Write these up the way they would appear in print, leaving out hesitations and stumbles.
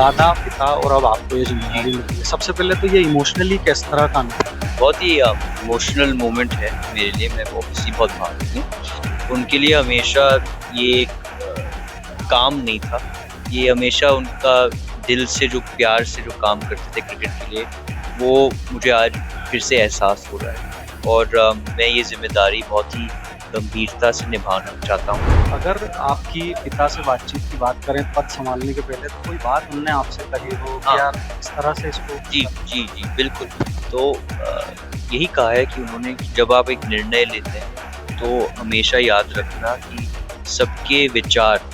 दादा, पिता और अब आपको ये ज़िम्मेदारी मिली है। सबसे पहले तो ये इमोशनली किस तरह का अनुभव है? बहुत ही इमोशनल मोमेंट है मेरे लिए। मैं ऑब्वियसली बहुत भावुक हूँ। उनके लिए हमेशा ये एक काम नहीं था। ये हमेशा उनका दिल से जो प्यार से जो काम करते थे क्रिकेट के लिए, वो मुझे आज फिर से एहसास हो रहा है और मैं ये ज़िम्मेदारी बहुत ही गंभीरता से निभाना चाहता हूँ। अगर आपकी पिता से बातचीत की बात करें पद सँभालने के पहले, तो कोई बात उन्होंने आपसे कही हो कि हाँ। यार इस तरह से इसको जी, जी, जी, बिल्कुल। तो यही कहा है कि उन्होंने कि जब आप एक निर्णय लेते हैं, तो हमेशा याद रखना कि सबके विचार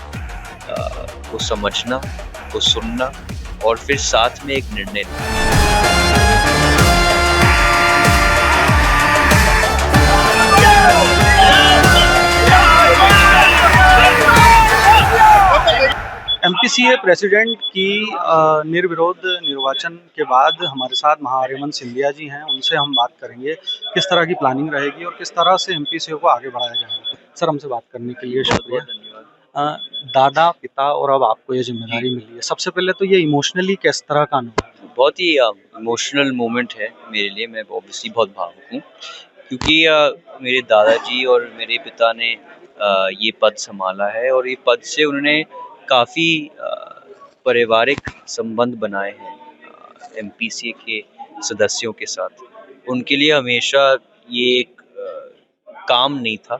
को समझना, को सुनना और फिर साथ में एक निर्णय लेना। एमपीसीए प्रेसिडेंट की निर्विरोध निर्वाचन के बाद हमारे साथ महाअरिमन सिंधिया जी हैं, उनसे हम बात करेंगे, किस तरह की प्लानिंग रहेगी और किस तरह से एमपीसीए को आगे बढ़ाया जाएगा। सर, हमसे बात करने के लिए शुक्रिया। बहुत-बहुत धन्यवाद। अ, दादा, पिता और अब आपको ये जी। ज़िम्मेदारी मिली है। सबसे पहले तो ये इमोशनली किस तरह का अनुभव है? बहुत ही इमोशनल मोमेंट है मेरे लिए। मैं ऑब्वियसली बहुत भावुक हूँ क्योंकि मेरे दादाजी और मेरे पिता ने ये पद सँभाला है और ये पद से उन्होंने काफ़ी पारिवारिक संबंध बनाए हैं एमपीसीए के सदस्यों के साथ। उनके लिए हमेशा ये एक काम नहीं था।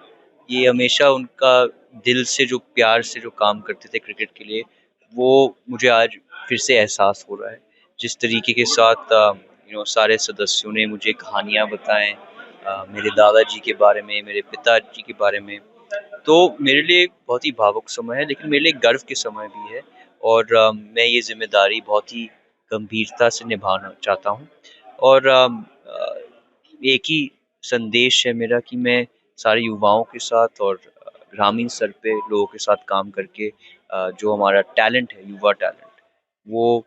ये हमेशा उनका दिल से जो प्यार से जो काम करते थे क्रिकेट के लिए, वो मुझे आज फिर से एहसास हो रहा है। जिस तरीके के साथ सारे सदस्यों ने मुझे कहानियाँ बताएँ मेरे दादाजी के बारे में, मेरे पिताजी के बारे में, तो मेरे लिए एक बहुत ही भावुक समय है, लेकिन मेरे लिए गर्व के समय भी है और मैं ये ज़िम्मेदारी बहुत ही गंभीरता से निभाना चाहता हूँ और एक ही संदेश है मेरा कि मैं सारे युवाओं के साथ और ग्रामीण स्तर पे लोगों के साथ काम करके जो हमारा टैलेंट है, युवा टैलेंट, वो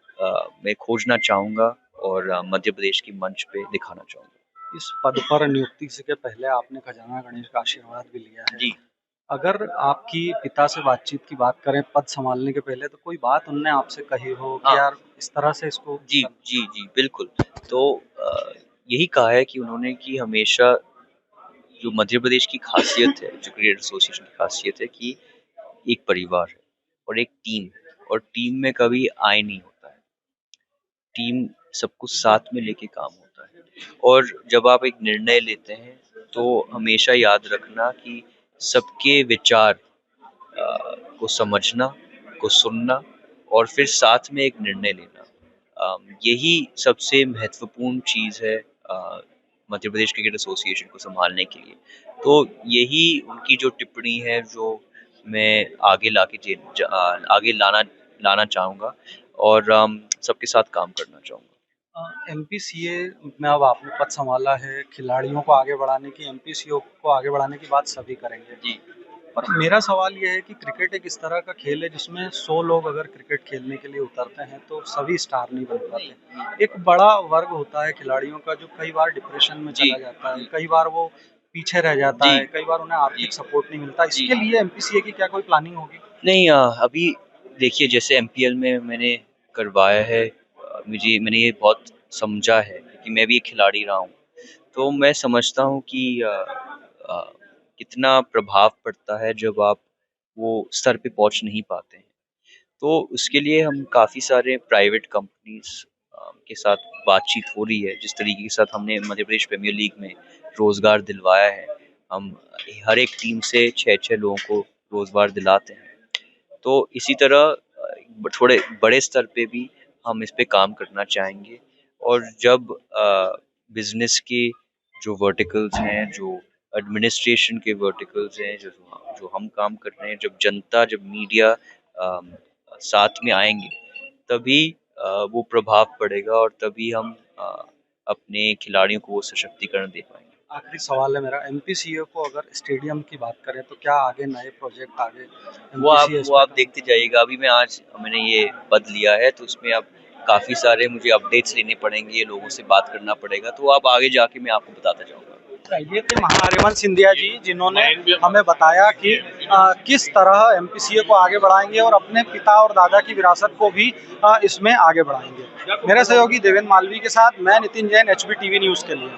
मैं खोजना चाहूँगा और मध्य प्रदेश की मंच पे दिखाना चाहूँगा। इस पद पर नियुक्ति से के पहले आपने खजाना गणेश का आशीर्वाद भी लिया है। जी। अगर आपकी पिता से बातचीत की बात करें पद सँभालने के पहले, तो कोई बात उन्होंने आपसे कही हो कि हाँ। यार इस तरह से इसको जी, कर। जी, जी, बिल्कुल। तो यही कहा है कि उन्होंने कि हमेशा जो मध्य प्रदेश की ख़ासियत है, जो क्रिकेट एसोसिएशन की ख़ासियत है कि एक परिवार है और एक टीम है और टीम में कभी आए नहीं होता है। टीम सबको साथ में लेके काम होता है और जब आप एक निर्णय लेते हैं, तो हमेशा याद रखना कि सबके विचार को समझना, को सुनना और फिर साथ में एक निर्णय लेना। यही सबसे महत्वपूर्ण चीज़ है मध्य प्रदेश क्रिकेट एसोसिएशन को सँभालने के लिए। तो यही उनकी जो टिप्पणी है, जो मैं आगे लाना लाना चाहूँगा और सबके साथ काम करना चाहूँगा। एमपीसीए में अब आपने पद सँभाला है, खिलाड़ियों को आगे बढ़ाने की, एमपीसीए को आगे बढ़ाने की बात सभी करेंगे। जी। पर मेरा सवाल ये है कि क्रिकेट एक इस तरह का खेल है जिसमें 100 लोग अगर क्रिकेट खेलने के लिए उतरते हैं तो सभी स्टार नहीं बन पाते। एक बड़ा वर्ग होता है खिलाड़ियों का जो कई बार डिप्रेशन में जी, चला जाता है, जी, कई बार वो पीछे रह जाता जी, है, कई बार उन्हें जी, आर्थिक सपोर्ट नहीं मिलता। जी, इसके जी। लिए एमपीसीए की क्या कोई प्लानिंग होगी? नहीं अभी देखिए जैसे एमपीएल में मैंने करवाया है मैंने ये बहुत समझा है कि मैं भी एक खिलाड़ी रहा हूँ। तो मैं समझता हूँ कि कितना प्रभाव पड़ता है जब आप वो स्तर पे पहुँच नहीं पाते हैं। तो उसके लिए हम काफ़ी सारे प्राइवेट कंपनीज़ के साथ बातचीत हो रही है। जिस तरीके के साथ हमने मध्य प्रदेश प्रीमियर लीग में रोज़गार दिलवाया है। हम हर एक टीम से 6-6 लोगों को रोज़गार दिलाते हैं। तो इसी तरह थोड़े बड़े स्तर पे भी हम इस पे काम करना चाहेंगे और जब बिज़नेस के जो वर्टिकल्स हैं, जो एडमिनिस्ट्रेशन के वर्टिकल्स हैं, जो जो हम काम कर रहे हैं, जब मीडिया साथ में आएँगे, तभी वो प्रभाव पड़ेगा और तभी हम अपने खिलाड़ियों को वो सशक्तिकरण दे पाएँगे। आखिरी सवाल है मेरा, एमपीसीए को अगर स्टेडियम की बात करें तो क्या आगे नए प्रोजेक्ट आगे एमपीसीए इस वो पे आप काम देखते जाइएगा। अभी मैंने ये पद लिया है तो उसमें अब काफ़ी सारे मुझे अपडेट्स लेने पड़ेंगे, लोगों से बात करना पड़ेगा, तो अब आगे जाके मैं आपको बताता जाऊँगा। ये थे महारिमन सिंधिया जी, जिन्होंने हमें बताया कि किस तरह एमपीसीए को आगे बढ़ाएंगे और अपने पिता और दादा की विरासत को भी इसमें आगे बढ़ाएंगे। मेरे सहयोगी देवेंद्र मालवी के साथ मैं Nitin Jain, HB TV news के लिए।